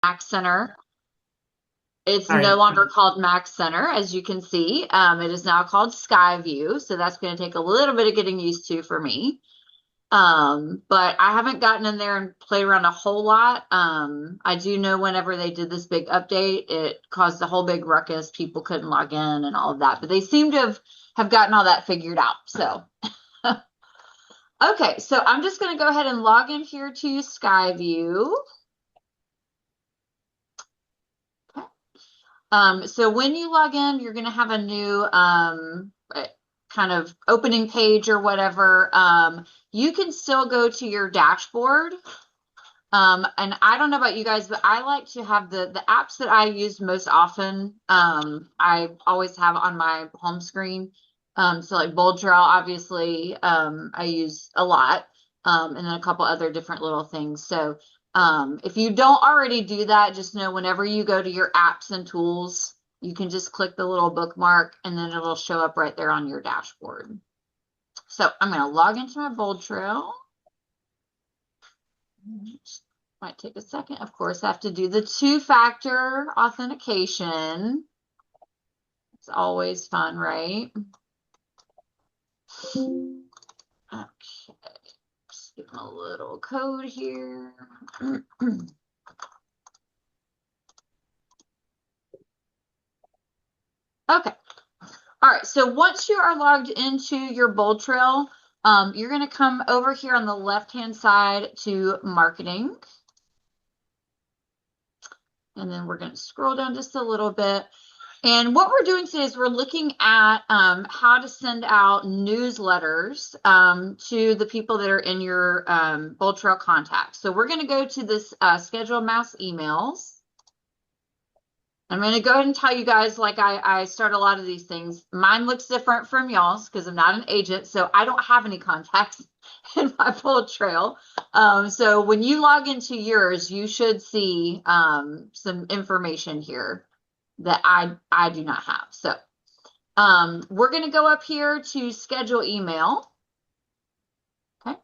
Mac Center. It's no Sorry. longer called Mac Center, as you can see. It is now called Skyview, so that's going to take a little bit of getting used to for me. But I haven't gotten in there and played around a whole lot. I do know whenever they did this big update, it caused a whole big ruckus. People couldn't log in and all of that, but they seem to have gotten all that figured out. So, okay, so I'm just going to go ahead and log in here to Skyview. So when you log in, you're going to have a new kind of opening page or whatever. You can still go to your dashboard. And I don't know about you guys, but I like to have the apps that I use most often. I always have on my home screen. So like BoldTrail, obviously, I use a lot, and then a couple other different little things. So if you don't already do that, just know whenever you go to your apps and tools, you can just click the little bookmark, and then it'll show up right there on your dashboard. So I'm going to log into my BoldTrail. Might take a second. Of course, I have to do the two-factor authentication. It's always fun, right? Okay, just give them a little code here. Okay. All right. So once you are logged into your BoldTrail, you're going to come over here on the left-hand side to marketing. And then we're going to scroll down just a little bit. And what we're doing today is we're looking at how to send out newsletters to the people that are in your BoldTrail contacts. So we're going to go to this schedule mass emails. I'm going to go ahead and tell you guys, like I start a lot of these things. Mine looks different from y'all's because I'm not an agent, so I don't have any contacts in my BoldTrail. So when you log into yours, you should see some information here that I do not have. So we're going to go up here to schedule email. Okay.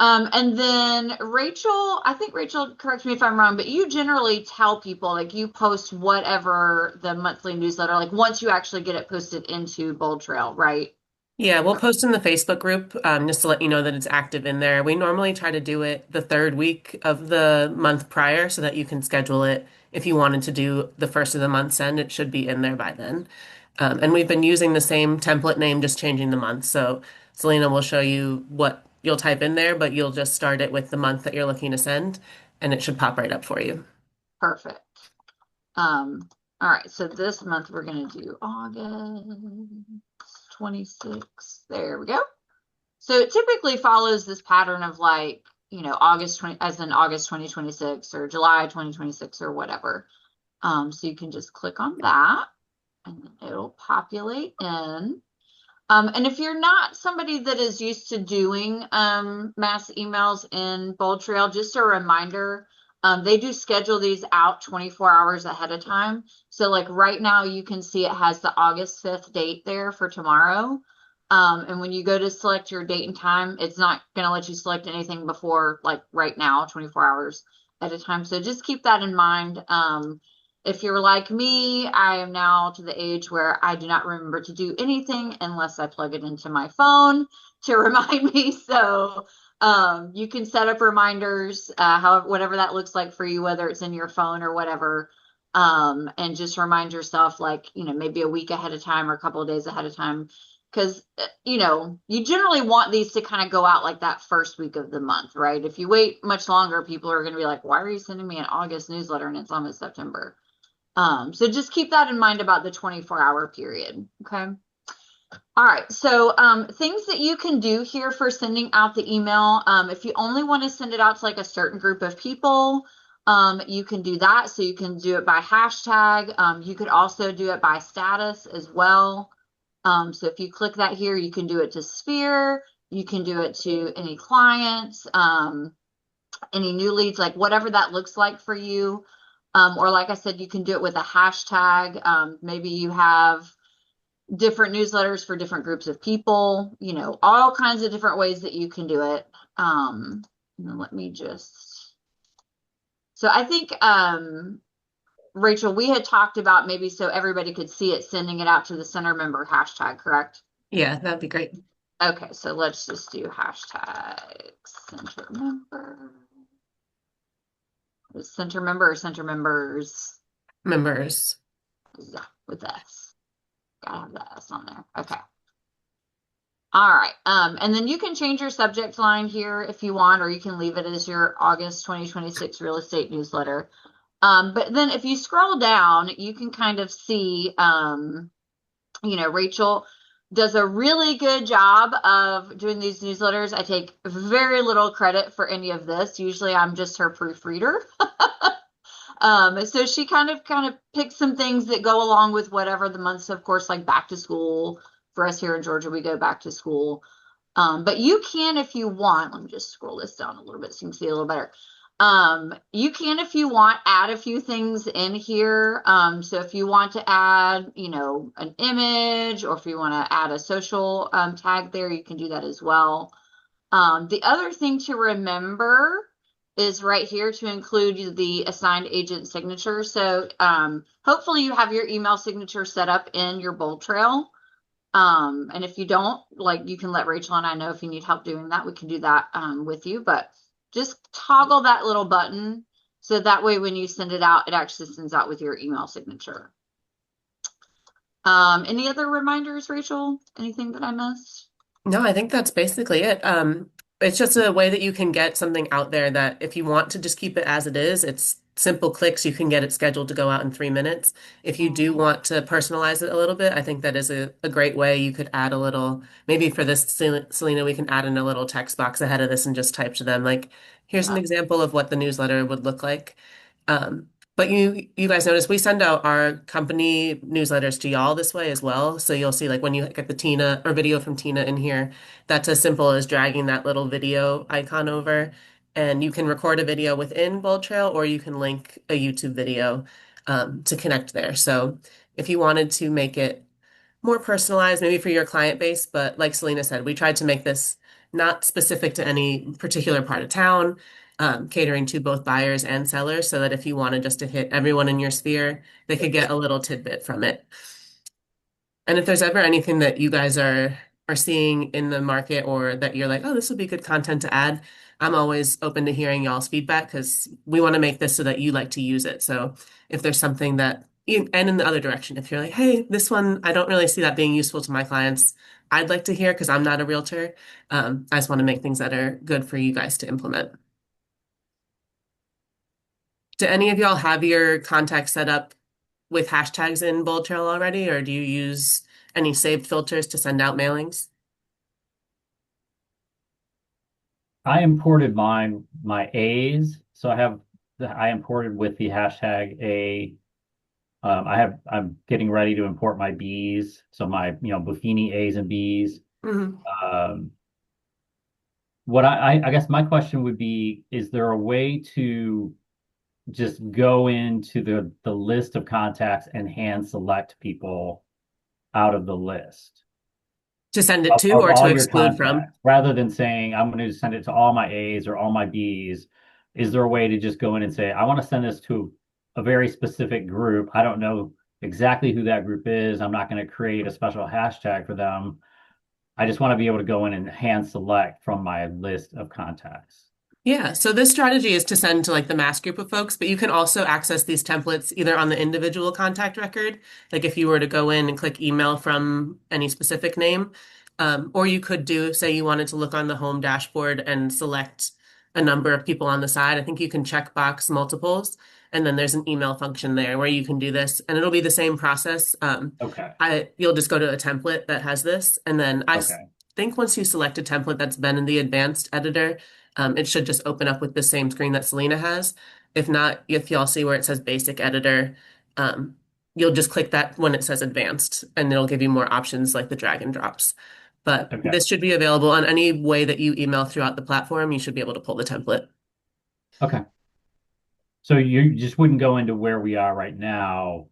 And then Rachel, I think Rachel, correct me if I'm wrong, but you generally tell people, like you post whatever the monthly newsletter, like once you actually get it posted into BoldTrail, right? Yeah, we'll post in the Facebook group just to let you know that it's active in there. We normally try to do it the third week of the month prior so that you can schedule it. If you wanted to do the first of the month send, it should be in there by then. And we've been using the same template name, just changing the month. So Selena will show you what you'll type in there, but you'll just start it with the month that you're looking to send, and it should pop right up for you. Perfect. All right, so this month we're going to do August 26th. There we go. So it typically follows this pattern of like, August 20, as in August 2026 or July 2026 or whatever. So you can just click on that and it'll populate in. And if you're not somebody that is used to doing mass emails in BoldTrail, just a reminder, they do schedule these out 24 hours ahead of time. So like right now you can see it has the August 5th date there for tomorrow. And when you go to select your date and time, it's not going to let you select anything before like right now, 24 hours at a time. So just keep that in mind. If you're like me, I am now to the age where I do not remember to do anything unless I plug it into my phone to remind me. So you can set up reminders, whatever that looks like for you, whether it's in your phone or whatever, and just remind yourself, like, maybe a week ahead of time or a couple of days ahead of time. Because, you generally want these to kind of go out like that first week of the month, right? If you wait much longer, people are going to be like, why are you sending me an August newsletter and it's almost September? So just keep that in mind about the 24-hour period. Okay. All right. So things that you can do here for sending out the email, if you only want to send it out to like a certain group of people, you can do that. So you can do it by hashtag. You could also do it by status as well. So if you click that here, you can do it to Sphere. You can do it to any clients, any new leads, like whatever that looks like for you. Or like I said, you can do it with a hashtag. Maybe you have different newsletters for different groups of people, all kinds of different ways that you can do it. Let me just, So I think, Rachel, we had talked about maybe so everybody could see it, sending it out to the center member hashtag, correct? Yeah, that'd be great. Okay, so let's just do hashtag center member. Center member or center members? Members. Yeah, with S. Gotta have that S on there. Okay. All right. And then you can change your subject line here if you want, or you can leave it as your August 2026 real estate newsletter. But then if you scroll down, you can kind of see, Rachel does a really good job of doing these newsletters. I take very little credit for any of this. Usually I'm just her proofreader. So she kind of picks some things that go along with whatever the months, of course, like back to school. For us here in Georgia, we go back to school. But you can, if you want, let me just scroll this down a little bit so you can see a little better. You can, if you want, add a few things in here. So if you want to add, an image, or if you want to add a social tag there, you can do that as well. The other thing to remember is right here to include the assigned agent signature. So hopefully you have your email signature set up in your BoldTrail. And if you don't, like, you can let Rachel and I know if you need help doing that. We can do that with you, but just toggle that little button so that way when you send it out, it actually sends out with your email signature. Any other reminders, Rachel? Anything that I missed? No, I think that's basically it. It's just a way that you can get something out there that if you want to just keep it as it is, it's simple clicks. You can get it scheduled to go out in 3 minutes. If you do Mhm. want to personalize it a little bit, I think that is a great way. You could add a little, maybe for this, Selena, we can add in a little text box ahead of this and just type to them, like, here's an Yeah. example of what the newsletter would look like. But you guys notice we send out our company newsletters to y'all this way as well. So you'll see like when you get the Tina or video from Tina in here, that's as simple as dragging that little video icon over. And you can record a video within Bold Trail or you can link a YouTube video to connect there. So if you wanted to make it more personalized, maybe for your client base. But like Selena said, we tried to make this not specific to any particular part of town, catering to both buyers and sellers, so that if you wanted just to hit everyone in your sphere, they could get a little tidbit from it. And if there's ever anything that you guys are seeing in the market or that you're like, oh, this would be good content to add, I'm always open to hearing y'all's feedback because we want to make this so that you like to use it. So if there's something that, and in the other direction, if you're like, hey, this one, I don't really see that being useful to my clients, I'd like to hear because I'm not a realtor. I just want to make things that are good for you guys to implement. Do any of y'all have your contacts set up with hashtags in Bold Trail already, or do you use any saved filters to send out mailings? I imported my A's, so I imported with the hashtag A. I'm getting ready to import my B's, so my Buffini A's and B's. Mhm. Um, what I guess my question would be, is there a way to just go into the list of contacts and hand select people out of the list To send it to of or to all your exclude from? contacts rather than saying I'm going to send it to all my A's or all my B's? Is there a way to just go in and say, I want to send this to a very specific group? I don't know exactly who that group is. I'm not going to create a special hashtag for them. I just want to be able to go in and hand select from my list of contacts. Yeah, so this strategy is to send to like the mass group of folks, but you can also access these templates either on the individual contact record, like if you were to go in and click email from any specific name, or you could do, say you wanted to look on the home dashboard and select a number of people on the side. I think you can check box multiples, and then there's an email function there where you can do this, and it'll be the same process. Okay. You'll just go to a template that has this, and then Okay. think once you select a template that's been in the advanced editor, it should just open up with the same screen that Selena has. If not, if y'all see where it says basic editor, um, you'll just click that when it says advanced, and it'll give you more options like the drag and drops. But Okay. this should be available on any way that you email throughout the platform. You should be able to pull the template. Okay. So you just wouldn't go into where we are right now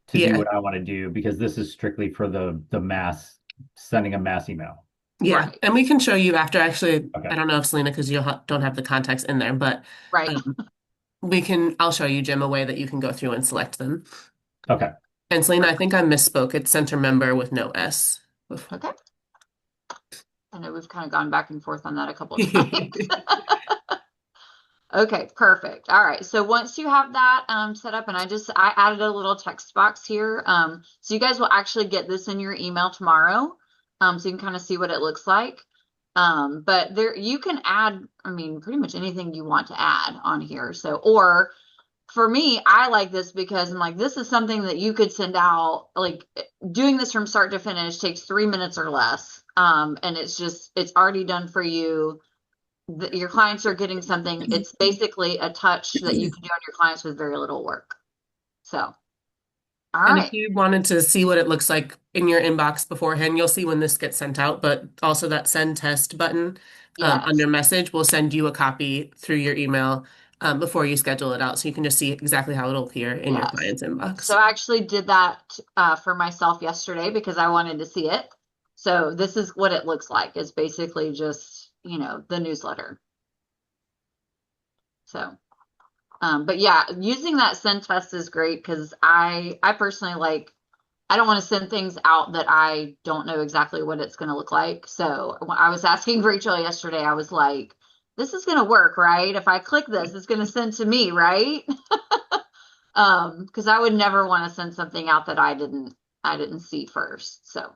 to do Yeah, what I want to do because this is strictly for the mass sending a mass email. yeah. Right. And we can show you after actually, Okay. I don't know if Selena, because you don't have the contacts in there, but Right. um, I'll show you, Jim, a way that you can go through and select them. Okay. And Selena, I think I misspoke. It's center member with no S. Okay. I know we've kind of gone back and forth on that a couple of times. Okay, perfect. All right. So once you have that set up, and I added a little text box here. So you guys will actually get this in your email tomorrow. So you can kind of see what it looks like. But there you can add, I mean, pretty much anything you want to add on here. So, or for me, I like this because I'm like, this is something that you could send out, like doing this from start to finish takes 3 minutes or less. And it's already done for you. Your clients are getting something. It's basically a touch that you can do on your clients with very little work. So, all And if right. you wanted to see what it looks like in your inbox beforehand, you'll see when this gets sent out, but also that send test button Yes. under message will send you a copy through your email before you schedule it out. So you can just see exactly how it'll appear in your Yes. client's So inbox. I actually did that for myself yesterday because I wanted to see it. So this is what it looks like. It's basically just, the newsletter. So, but yeah, using that send test is great because I personally I don't want to send things out that I don't know exactly what it's going to look like. So when I was asking Rachel yesterday, I was like, this is going to work, right? If I click this, it's going to send to me, right? Because I would never want to send something out that I didn't see first. So,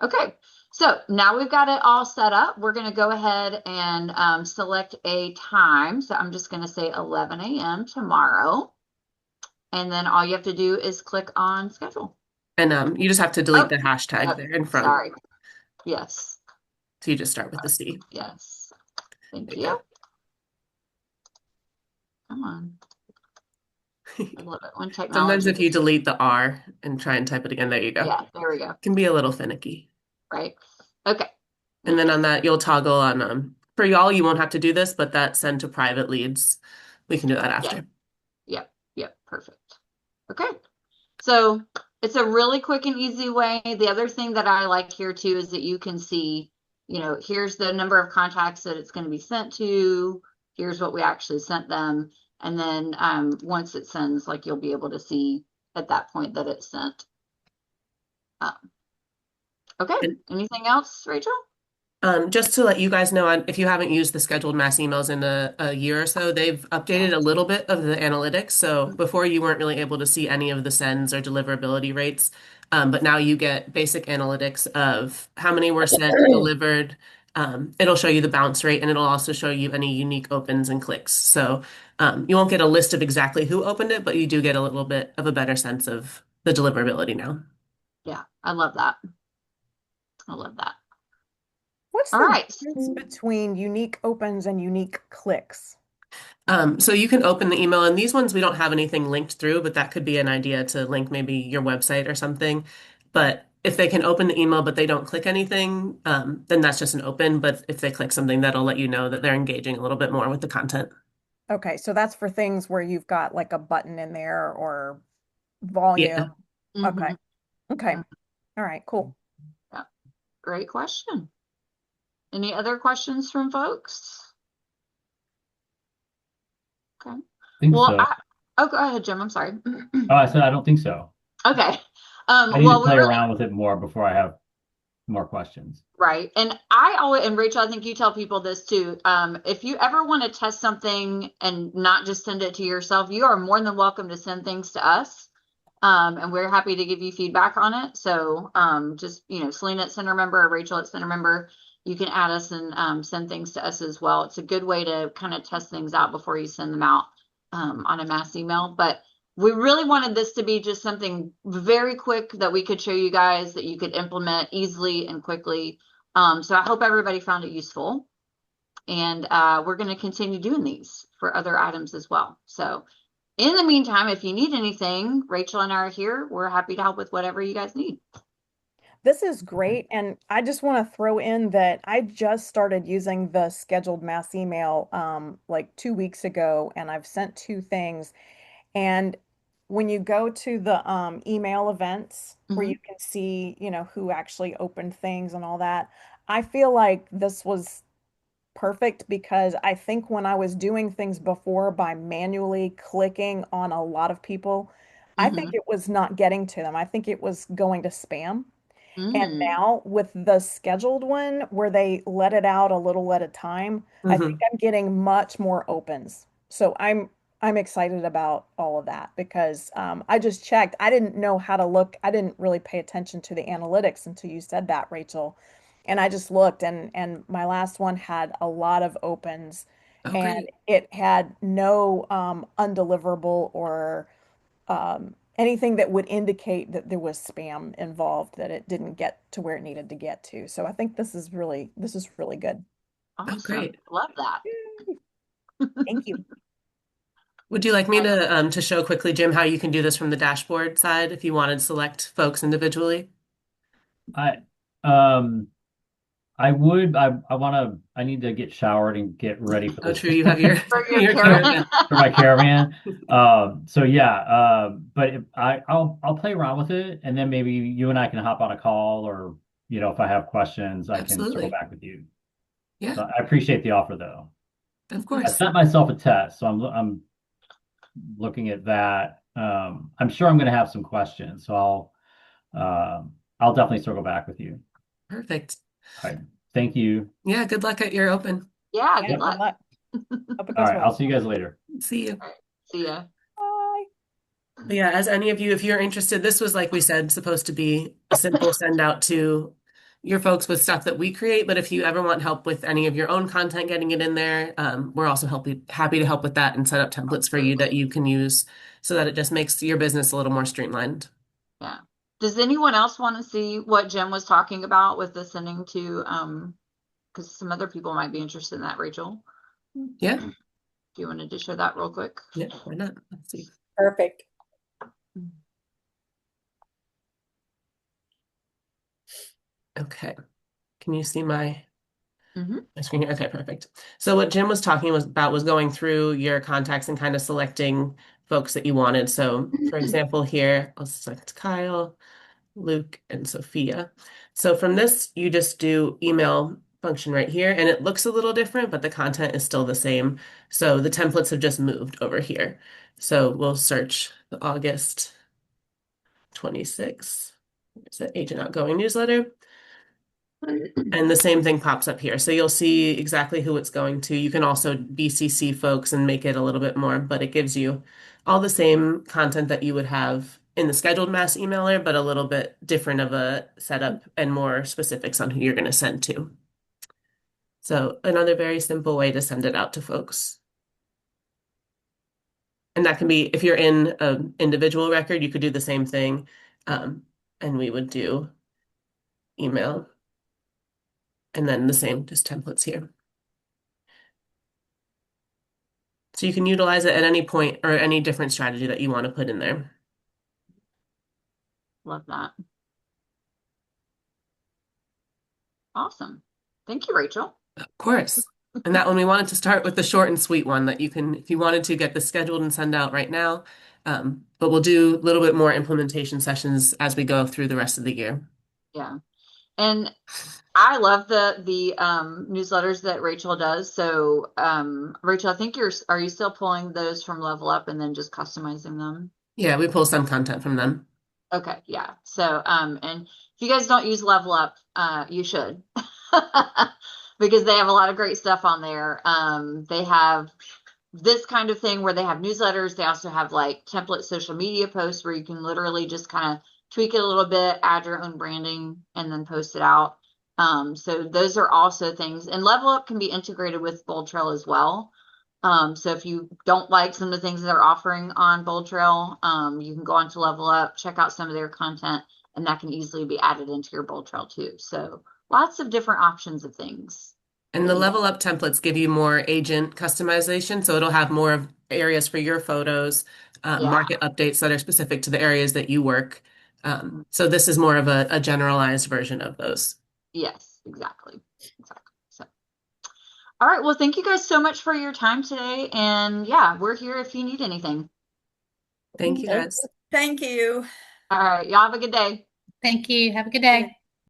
okay. So now we've got it all set up. We're going to go ahead and select a time. So I'm just going to say 11 a.m. tomorrow. And then all you have to do is click on schedule. And you just have to delete Oh, the hashtag yep. there in front. Sorry. Yes. So you just start with the C. Yes. There Thank you you. Come on. go. I love it when Sometimes technology if you just, delete the R and try and type it again, there you go. yeah, there we go. Can be a little finicky. Right. Okay. And then Next. on that, you'll toggle on for y'all, you won't have to do this, but that send to private leads, we can do that Yeah. after. Yep. Yep. Perfect. Okay. So it's a really quick and easy way. The other thing that I like here too is that you can see, here's the number of contacts that it's going to be sent to. Here's what we actually sent them. And then once it sends, like you'll be able to see at that point that it's sent. Um, okay. And Anything else, Rachel? just to let you guys know, if you haven't used the scheduled mass emails in a year or so, they've updated a Yes. little bit of the analytics. So before you weren't really able to see any of the sends or deliverability rates, but now you get basic analytics of how many were sent, delivered. It'll show you the bounce rate, and it'll also show you any unique opens and clicks. So you won't get a list of exactly who opened it, but you do get a little bit of a better sense of the deliverability now. Yeah. I love that. I love that. What's All the right. difference between unique opens and unique clicks? So you can open the email, and these ones we don't have anything linked through, but that could be an idea to link maybe your website or something. But if they can open the email but they don't click anything, then that's just an open. But if they click something, that'll let you know that they're engaging a little bit more with the content. Okay, so that's for things where you've got like a button in there or volume. Yeah. Okay. Mm-hmm. Okay. All right, cool. Yeah. Great question. Any other questions from folks? Okay. Think Well, so. oh, go ahead, Jim. I'm sorry. Oh, I said I don't think so. Okay. I need to Well, we play really, around with it more before I have more questions. right. And I always, and Rachel, I think you tell people this too. If you ever want to test something and not just send it to yourself, you are more than welcome to send things to us. And we're happy to give you feedback on it. So, just, Selena at Center Member or Rachel at Center Member, you can add us and send things to us as well. It's a good way to kind of test things out before you send them out on a mass email. But we really wanted this to be just something very quick that we could show you guys that you could implement easily and quickly. So I hope everybody found it useful. And we're going to continue doing these for other items as well. So in the meantime, if you need anything, Rachel and I are here. We're happy to help with whatever you guys need. This is great. And I just want to throw in that I just started using the scheduled mass email like 2 weeks ago, and I've sent two things. And when you go to the email events where Mm-hmm. you can see, who actually opened things and all that, I feel like this was perfect because I think when I was doing things before by manually clicking on a lot of people, I think Mm-hmm. it was not getting to them. I think it was going to spam. And Mm. now with the scheduled one where they let it out a little at a time, I think Hmm. I'm getting much more opens. So I'm excited about all of that because I just checked. I didn't know how to look. I didn't really pay attention to the analytics until you said that, Rachel. And I just looked and my last one had a lot of opens Oh, and great. it had no undeliverable or anything that would indicate that there was spam involved, that it didn't get to where it needed to get to. So I think this is really good. Oh, Awesome. great. Love that. Thank you. Would you like me to show quickly, Jim, how you can do this from the dashboard side if you wanted to select folks individually? I um I would I need to get showered and get ready for Oh, this true. You have your For your your caravan. caravan. for my caravan. So yeah, but if I'll play around with it, and then maybe you and I can hop on a call, or if I have questions, I can circle Absolutely. back with you. Yeah, So I appreciate the offer though. of I course. sent myself a test, so I'm looking at that. I'm sure I'm going to have some questions, so I'll definitely circle back with you. Perfect. All right. Thank you. Yeah, good luck at your open. Yeah, good Yeah, Yep. good luck. luck. Hope it All goes right. I'll well. see you guys later. See you. All right. See ya. Bye. But yeah, as any of you, if you're interested, this was, like we said, supposed to be a simple send out to your folks with stuff that we create. But if you ever want help with any of your own content, getting it in there, we're also happy to help with that and set up templates for you that Absolutely. you can use so that it just makes your business a little more streamlined. Yeah. Does anyone else want to see what Jim was talking about with the sending to, because some other people might be interested in that, Rachel? Yeah, Do you wanted to show that real quick? yeah, why not? Let's see. Perfect. Okay. Can you see Mm-hmm. my screen here? Okay, perfect. So what Jim was talking about was going through your contacts and kind of selecting folks that you wanted. So for example, here, I'll select Kyle, Luke, and Sophia. So from this, you just do email function right here, and it looks a little different, but the content is still the same. So the templates have just moved over here. So we'll search the August 26th. It's the agent outgoing newsletter. And the same thing pops up here. So you'll see exactly who it's going to. You can also BCC folks and make it a little bit more, but it gives you all the same content that you would have in the scheduled mass emailer, but a little bit different of a setup and more specifics on who you're going to send to. So another very simple way to send it out to folks. And that can be, if you're in an individual record, you could do the same thing. And we would do email and then the same, just templates here. So you can utilize it at any point or any different strategy that you want to put in there. Love that. Awesome. Thank you, Rachel. Of course. And that one, we wanted to start with the short and sweet one that you can, if you wanted to, get this scheduled and send out right now. But we'll do a little bit more implementation sessions as we go through the rest of the year. Yeah. And I love the newsletters that Rachel does. So Rachel, I think are you still pulling those from Level Up and then just customizing them? Yeah, we pull some content from them. Okay, yeah. So and if you guys don't use Level Up, you should. Because they have a lot of great stuff on there. They have this kind of thing where they have newsletters. They also have like template social media posts where you can literally just kind of tweak it a little bit, add your own branding, and then post it out. So those are also things. And Level Up can be integrated with BoldTrail as well. So if you don't like some of the things that they're offering on BoldTrail, you can go on to Level Up, check out some of their content, and that can easily be added into your BoldTrail too. So lots of different options of things And that the you level up templates give you more agent customization. So it'll have more of areas for your photos, yeah. market updates that are specific to the areas that you work. So this is more of a generalized version of those. Yes, exactly. Exactly. So, all right. Well, thank you guys so much for your time today. And yeah, we're here if you need anything. Thank you, guys. Thank you. All right. Y'all have a good day. Thank you. Have a good day.